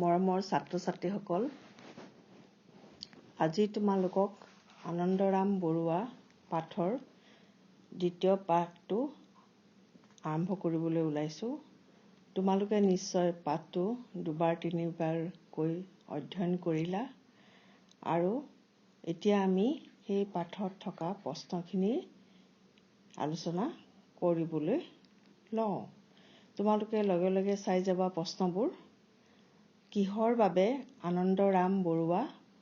মৰমৰ ছাত্ৰ-ছাত্ৰীসকল, আজি তোমালোকক আনন্দৰাম বৰুৱা পাঠৰ দ্বিতীয় পাঠটো আৰম্ভ কৰিবলৈ ওলাইছোঁ। তোমালোকে নিশ্চয় পাঠটো দুবাৰ তিনিবাৰকৈ অধ্যয়ন কৰিলা আৰু এতিয়া আমি সেই পাঠত থকা প্ৰশ্নখিনি আলোচনা কৰিবলৈ লওঁ। তোমালোকে লগে লগে চাই যাবা প্ৰশ্নবোৰ। কিহৰ বাবে আনন্দৰাম বৰুৱা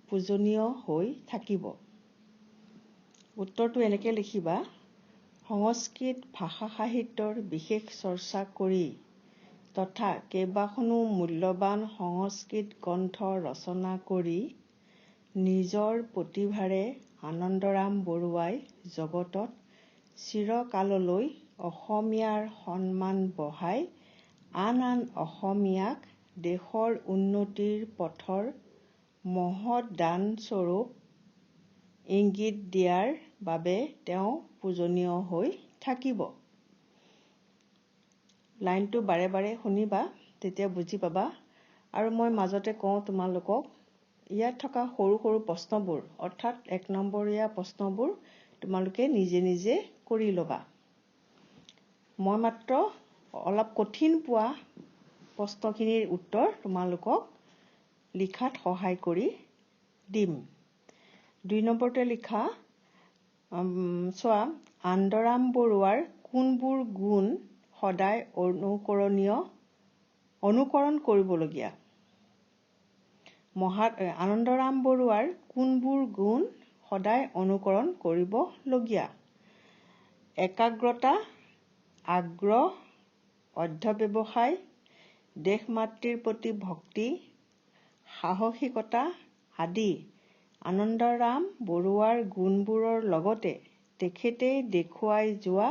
পূজনীয় হৈ থাকিব? উত্তৰটো এনেকৈ লিখিবা। সংস্কৃত ভাষা সাহিত্যৰ বিশেষ চৰ্চা কৰি তথা কেইবাখনো মূল্যৱান সংস্কৃত গ্ৰন্থ ৰচনা কৰি নিজৰ প্ৰতিভাৰে আনন্দৰাম বৰুৱাই জগতত চিৰকাললৈ অসমীয়াৰ সন্মান বঢ়াই আন অসমীয়াক দেশৰ উন্নতিৰ পথৰ মহৎ দানস্বৰূপ ইংগিত দিয়াৰ বাবে তেওঁ পূজনীয় হৈ থাকিব। লাইনটো বাৰে বাৰে শুনিবা, তেতিয়া বুজি পাবা। আৰু মই মাজতে কওঁ তোমালোকক, ইয়াত থকা সৰু সৰু প্ৰশ্নবোৰ অৰ্থাৎ 1 নম্বৰীয়া প্ৰশ্নবোৰ তোমালোকে নিজে নিজে কৰি ল'বা। মই মাত্ৰ অলপ কঠিন পোৱা প্ৰশ্নখিনিৰ উত্তৰ তোমালোকক লিখাত সহায় কৰি দিম। 2 নম্বৰতে লিখা, চোৱা, আনন্দৰাম বৰুৱাৰ কোনবোৰ গুণ সদায় অনুকৰণ কৰিবলগীয়া? আনন্দৰাম বৰুৱাৰ কোনবোৰ গুণ সদায় অনুকৰণ কৰিবলগীয়া? একাগ্ৰতা, আগ্ৰহ, অধ্যৱসায়, দেশমাতৃৰ প্ৰতি ভক্তি, সাহসিকতা আদি আনন্দৰাম বৰুৱাৰ গুণবোৰৰ লগতে তেখেতে দেখুৱাই যোৱা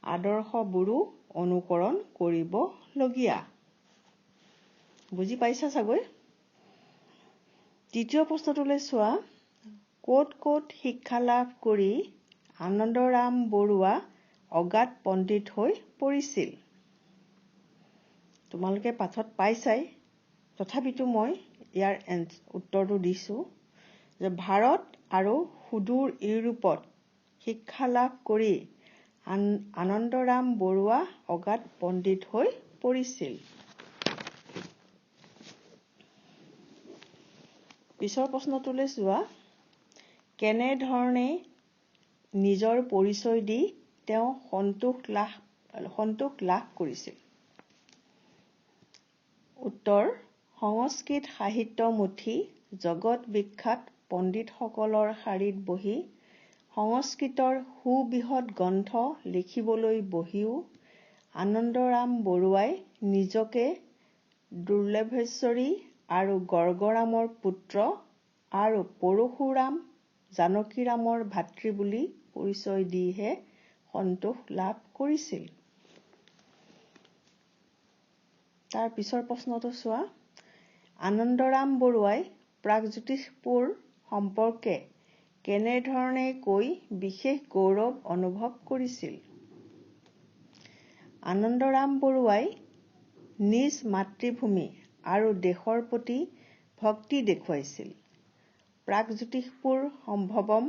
আদৰ্শবোৰো অনুকৰণ কৰিবলগীয়া। বুজি পাইছা চাগৈ? তৃতীয় প্ৰশ্নটোলৈ চোৱা। ক'ত ক'ত শিক্ষা লাভ কৰি আনন্দৰাম বৰুৱা অগাধ পণ্ডিত হৈ পৰিছিল? তোমালোকে পাঠত পাইছাই, তথাপিতো মই ইয়াৰ উত্তৰটো দিছোঁ যে ভাৰত আৰু সুদূৰ ইউৰোপত শিক্ষা লাভ কৰি আনন্দৰাম বৰুৱা অগাধ পণ্ডিত হৈ পৰিছিল। পিছৰ প্ৰশ্নটোলৈ চোৱা। কেনেধৰণে নিজৰ পৰিচয় দি তেওঁ সন্তোষ লাভ কৰিছিল? উত্তৰ, সংস্কৃত সাহিত্যমুঠি জগত বিখ্যাত পণ্ডিতসকলৰ শাৰীত বহি সংস্কৃতৰ সুবৃহৎ গ্ৰন্থ লিখিবলৈ বহিও আনন্দৰাম বৰুৱাই নিজকে দুৰ্লভেশ্বৰী আৰু গৰ্গৰামৰ পুত্ৰ আৰু পৰশুৰাম জানকীৰামৰ ভাতৃ বুলি পৰিচয় দিহে সন্তোষ লাভ কৰিছিল। তাৰ পিছৰ প্ৰশ্নটো চোৱা। আনন্দৰাম বৰুৱাই প্ৰাগজ্যোতিষপুৰ সম্পৰ্কে কেনেধৰণে কৈ বিশেষ গৌৰৱ অনুভৱ কৰিছিল? আনন্দৰাম বৰুৱাই নিজ মাতৃভূমি আৰু দেশৰ প্ৰতি ভক্তি দেখুৱাইছিল। প্ৰাগজ্যোতিষপুৰ সম্ভৱম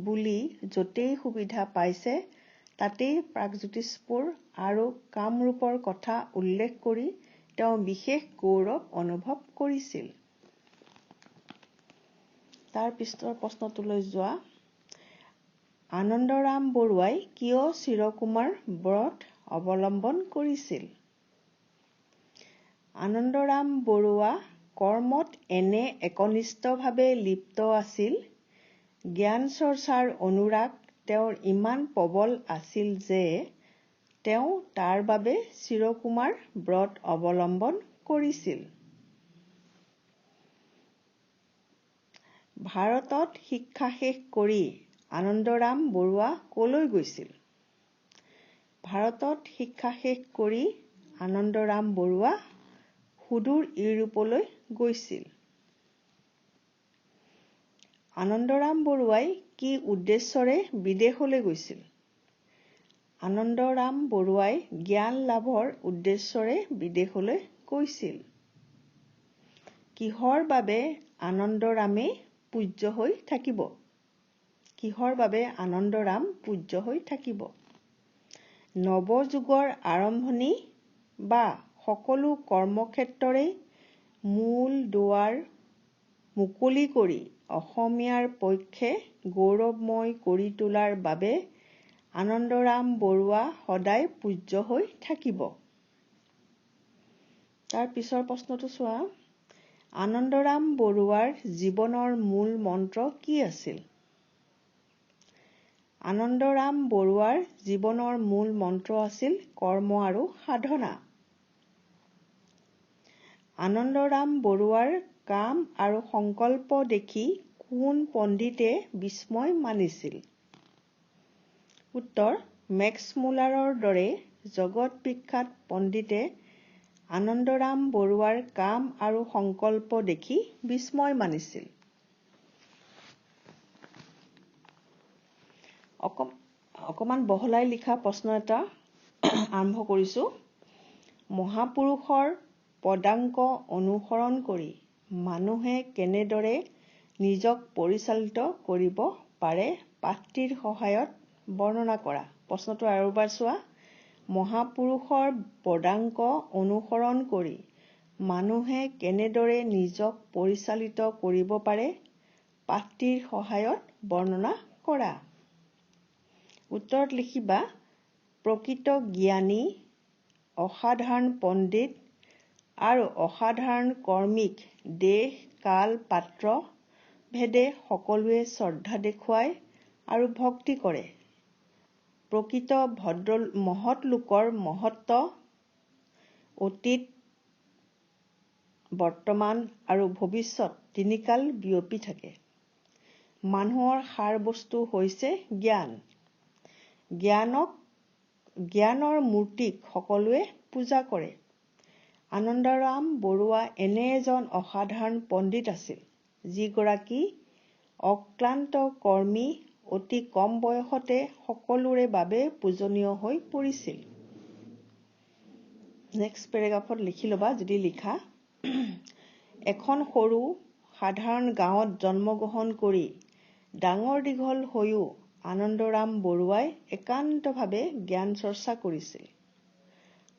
বুলি য'তেই সুবিধা পাইছে তাতেই প্ৰাগজ্যোতিষপুৰ আৰু কামৰূপৰ কথা উল্লেখ কৰি তেওঁ বিশেষ গৌৰৱ অনুভৱ কৰিছিল। তাৰ পিছৰ প্ৰশ্নটোলৈ যোৱা। আনন্দৰাম বৰুৱাই কিয় চিৰকুমাৰ ব্ৰত অৱলম্বন কৰিছিল? আনন্দৰাম বৰুৱা কৰ্মত এনে একনিষ্ঠভাৱে লিপ্ত আছিল, জ্ঞান চৰ্চাৰ অনুৰাগ তেওঁৰ ইমান প্ৰবল আছিল যে তেওঁ তাৰ বাবে চিৰকুমাৰ ব্ৰত অৱলম্বন কৰিছিল। ভাৰতত শিক্ষা শেষ কৰি আনন্দৰাম বৰুৱা ক'লৈ গৈছিল? ভাৰতত শিক্ষা শেষ কৰি আনন্দৰাম বৰুৱা সুদূৰ ইউৰোপলৈ গৈছিল। আনন্দৰাম বৰুৱাই কি উদ্দেশ্যৰে বিদেশলৈ গৈছিল? আনন্দৰাম বৰুৱাই জ্ঞান লাভৰ উদ্দেশ্যৰে বিদেশলৈ গৈছিল। কিহৰ বাবে আনন্দৰামে পূজ্য হৈ থাকিব? কিহৰ বাবে আনন্দৰাম পূজ্য হৈ থাকিব? নৱযুগৰ আৰম্ভণি বা সকলো কৰ্মক্ষেত্ৰৰে মূল দুৱাৰ মুকলি কৰি অসমীয়াৰ পক্ষে গৌৰৱময় কৰি তোলাৰ বাবে আনন্দৰাম বৰুৱা সদায় পূজ্য হৈ থাকিব। তাৰ পিছৰ প্ৰশ্নটো চোৱা। আনন্দৰাম বৰুৱাৰ জীৱনৰ মূল মন্ত্ৰ কি আছিল? আনন্দৰাম বৰুৱাৰ জীৱনৰ মূল মন্ত্ৰ আছিল কৰ্ম আৰু সাধনা। আনন্দৰাম বৰুৱাৰ কাম আৰু সংকল্প দেখি কোন পণ্ডিতে বিস্ময় মানিছিল? উত্তৰ, মেক্স মুলাৰৰ দৰে জগত বিখ্যাত পণ্ডিতে আনন্দৰাম বৰুৱাৰ কাম আৰু সংকল্প দেখি বিস্ময় মানিছিল। অকমান বহলাই লিখা প্ৰশ্ন এটা আৰম্ভ কৰিছো। মহাপুৰুষৰ পদাংক অনুসৰণ কৰি মানুহে কেনেদৰে নিজক পৰিচালিত কৰিব পাৰে পাঠটিৰ সহায়ত বৰ্ণনা কৰা। প্ৰশ্নটো আৰু এবাৰ চোৱা। মহাপুৰুষৰ পদাংক অনুসৰণ কৰি মানুহে কেনেদৰে নিজক পৰিচালিত কৰিব পাৰে পাঠটিৰ সহায়ত বৰ্ণনা কৰা। উত্তৰত লিখিবা, প্ৰকৃত জ্ঞানী, অসাধাৰণ পণ্ডিত আৰু অসাধাৰণ কৰ্মীক দেশ, কাল, পাত্ৰ ভেদে সকলোৱে শ্ৰদ্ধা দেখুৱায় আৰু ভক্তি কৰে। প্ৰকৃত মহৎ লোকৰ মহত্ব অতীত, বৰ্তমান আৰু ভৱিষ্যত তিনিকাল বিয়পি থাকে। মানুহৰ সাৰ বস্তু হৈছে জ্ঞান। জ্ঞানৰ মূৰ্তিক সকলোৱে পূজা কৰে। আনন্দৰাম বৰুৱা এনে এজন অসাধাৰণ পণ্ডিত আছিল, যিগৰাকী অক্লান্ত কৰ্মী, অতি কম বয়সতে সকলোৰে বাবে পূজনীয় হৈ পৰিছিল। নেক্সট পেৰেগ্ৰাফত লিখি ল'বা যদি লিখা। এখন সৰু সাধাৰণ গাঁৱত জন্মগ্ৰহণ কৰি ডাঙৰ দীঘল হৈও আনন্দৰাম বৰুৱাই একান্তভাৱে জ্ঞান চৰ্চা কৰিছিল।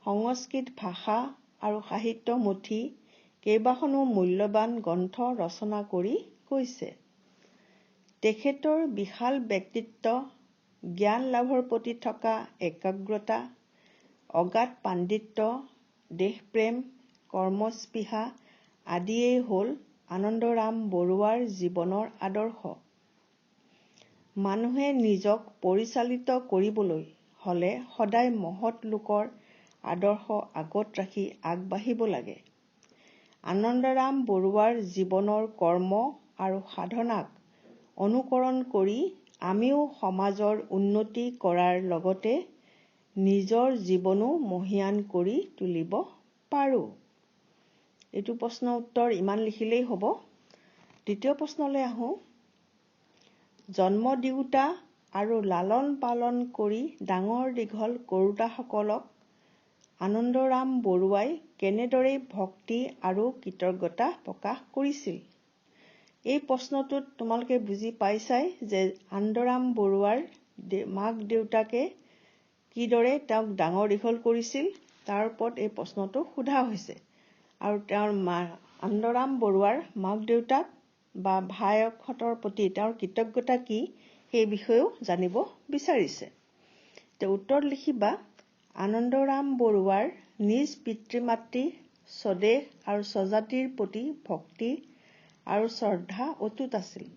সংস্কৃত ভাষা আৰু সাহিত্য মথি কেইবাখনো মূল্যৱান গ্ৰন্থ ৰচনা কৰি গৈছে। তেখেতৰ বিশাল ব্যক্তিত্ব, জ্ঞান লাভৰ প্ৰতি থকা একাগ্ৰতা, অগাধ পাণ্ডিত্য, দেশপ্ৰেম, কৰ্মস্পৃহা আদিয়েই হ'ল আনন্দৰাম বৰুৱাৰ জীৱনৰ আদৰ্শ। মানুহে নিজক পৰিচালিত কৰিবলৈ হলে সদায় মহৎ লোকৰ আদৰ্শ আগত ৰাখি আগবাঢ়িব লাগে। আনন্দৰাম বৰুৱাৰ জীৱনৰ কৰ্ম আৰু সাধনাক অনুকৰণ কৰি আমিও সমাজৰ উন্নতি কৰাৰ লগতে নিজৰ জীৱনো মহীয়ান কৰি তুলিব পাৰোঁ। এইটো প্ৰশ্নৰ উত্তৰ ইমান লিখিলেই হ'ব। দ্বিতীয় প্ৰশ্নলৈ আহোঁ। জন্ম দিওঁতা আৰু লালন পালন কৰি ডাঙৰ দীঘল কৰোঁতাসকলক আনন্দৰাম বৰুৱাই কেনেদৰে ভক্তি আৰু কৃতজ্ঞতা প্ৰকাশ কৰিছিল? এই প্ৰশ্নটোত তোমালোকে বুজি পাইছাই যে আনন্দৰাম বৰুৱাৰ মাক দেউতাকে কিদৰে তেওঁক ডাঙৰ দীঘল কৰিছিল, তাৰ ওপৰত এই প্ৰশ্নটো সোধা হৈছে। আৰু তেওঁৰ আনন্দৰাম বৰুৱাৰ মাক দেউতাক বা ভায়েকহঁতৰ প্ৰতি তেওঁৰ কৃতজ্ঞতা কি সেই বিষয়েও জানিব বিচাৰিছে। উত্তৰত লিখিবা, আনন্দৰাম বৰুৱাৰ নিজ পিতৃ-মাতৃ, স্বদেশ আৰু স্বজাতিৰ প্ৰতি ভক্তি আৰু শ্ৰদ্ধা অটুট আছিল।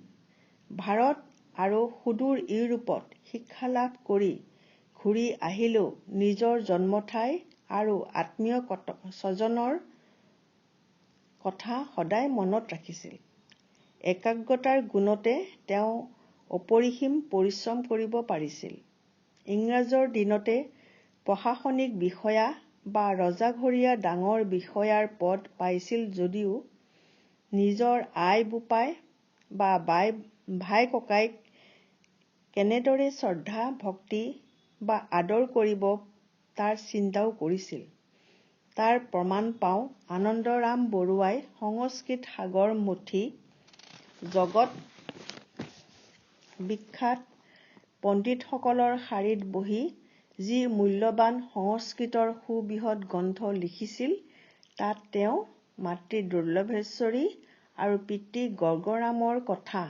ভাৰত আৰু সুদূৰ ইউৰোপত শিক্ষা লাভ কৰি ঘূৰি আহিলেও নিজৰ জন্মঠাই আৰু আত্মীয় স্বজনৰ কথা সদায় মনত ৰাখিছিল। একাগ্ৰতাৰ গুণতে তেওঁ অপৰিসীম পৰিশ্ৰম কৰিব পাৰিছিল। ইংৰাজৰ দিনতে প্ৰশাসনিক বিষয়া বা ৰজাঘৰীয়া ডাঙৰ বিষয়াৰ পদ পাইছিল যদিও নিজৰ আই বোপাই বা ভাই ককাইক কেনেদৰে শ্ৰদ্ধা ভক্তি বা আদৰ কৰিব তাৰ চিন্তাও কৰিছিল। তাৰ প্ৰমাণ পাওঁ আনন্দৰাম বৰুৱাই সংস্কৃত সাগৰ মুঠি জগত বিখ্যাত পণ্ডিতসকলৰ শাৰীত বহি যি মূল্যৱান সংস্কৃতৰ সুবৃহৎ গ্ৰন্থ লিখিছিল তাত তেওঁ মাতৃ দুৰ্লভেশ্বৰী আৰু পিতৃ গৰ্গৰামৰ কথা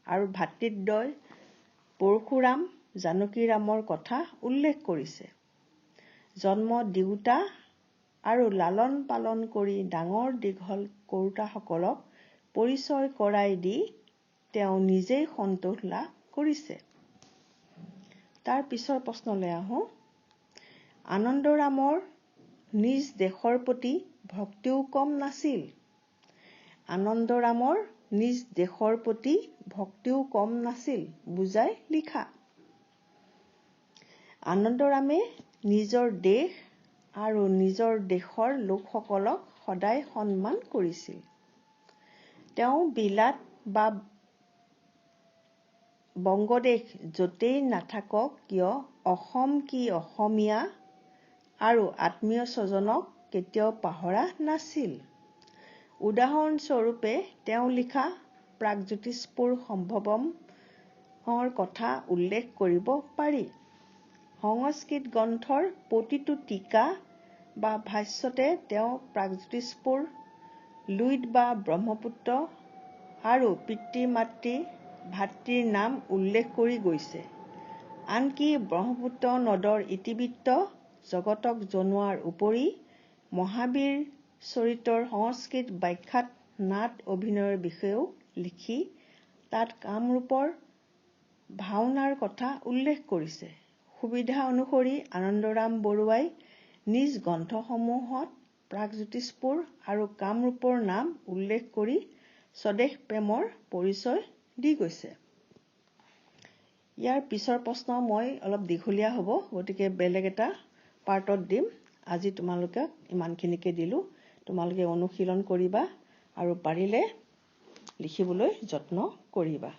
আৰু ভাতৃদ্বয় পৰশুৰাম জানকীৰামৰ কথা উল্লেখ কৰিছে। জন্ম দিওঁতা আৰু লালন পালন কৰি ডাঙৰ দীঘল কৰোঁতাসকলক পৰিচয় কৰাই দি তেওঁ নিজেই সন্তোষ লাভ কৰিছে। তাৰ পিছৰ প্ৰশ্নলৈ আহোঁ। আনন্দৰামৰ নিজ দেশৰ প্ৰতি ভক্তিও কম নাছিল। আনন্দৰামৰ নিজ দেশৰ প্ৰতি ভক্তিও কম নাছিল বুজাই লিখা। আনন্দৰামে নিজৰ দেশ আৰু নিজৰ দেশৰ লোকসকলক সদায় সন্মান কৰিছিল। তেওঁ বিলাত বা বংগদেশ য'তেই নাথাকক কিয় অসম কি অসমীয়া আৰু আত্মীয় স্বজনক কেতিয়াও পাহৰা নাছিল। উদাহৰণস্বৰূপে তেওঁ লিখা প্ৰাগজ্যোতিষপুৰ সম্ভৱমৰ কথা উল্লেখ কৰিব পাৰি। সংস্কৃত গ্ৰন্থৰ প্ৰতিটো টীকা বা ভাষ্যতে তেওঁ প্ৰাগজ্যোতিষপুৰ, লুইত বা ব্ৰহ্মপুত্ৰ আৰু পিতৃ-মাতৃ ভাতৃৰ নাম উল্লেখ কৰি গৈছে। আনকি ব্ৰহ্মপুত্ৰ নদৰ ইতিবৃত্ত জগতক জনোৱাৰ উপৰি মহাবীৰ চৰিতৰ সংস্কৃত ব্যাখ্যাত নাট অভিনয়ৰ বিষয়েও লিখি তাত কামৰূপৰ ভাওনাৰ কথা উল্লেখ কৰিছে। সুবিধা অনুসৰি আনন্দৰাম বৰুৱাই নিজ গ্ৰন্থসমূহত প্ৰাগজ্যোতিষপুৰ আৰু কামৰূপৰ নাম উল্লেখ কৰি স্বদেশ প্ৰেমৰ পৰিচয় দি গৈছে। ইয়াৰ পিছৰ প্ৰশ্ন মই অলপ দীঘলীয়া হ'ব, গতিকে বেলেগ এটা পাৰ্টত দিম। আজি তোমালোকক ইমানখিনিকে দিলোঁ। তোমালোকে অনুশীলন কৰিবা আৰু পাৰিলে লিখিবলৈ যত্ন কৰিবা।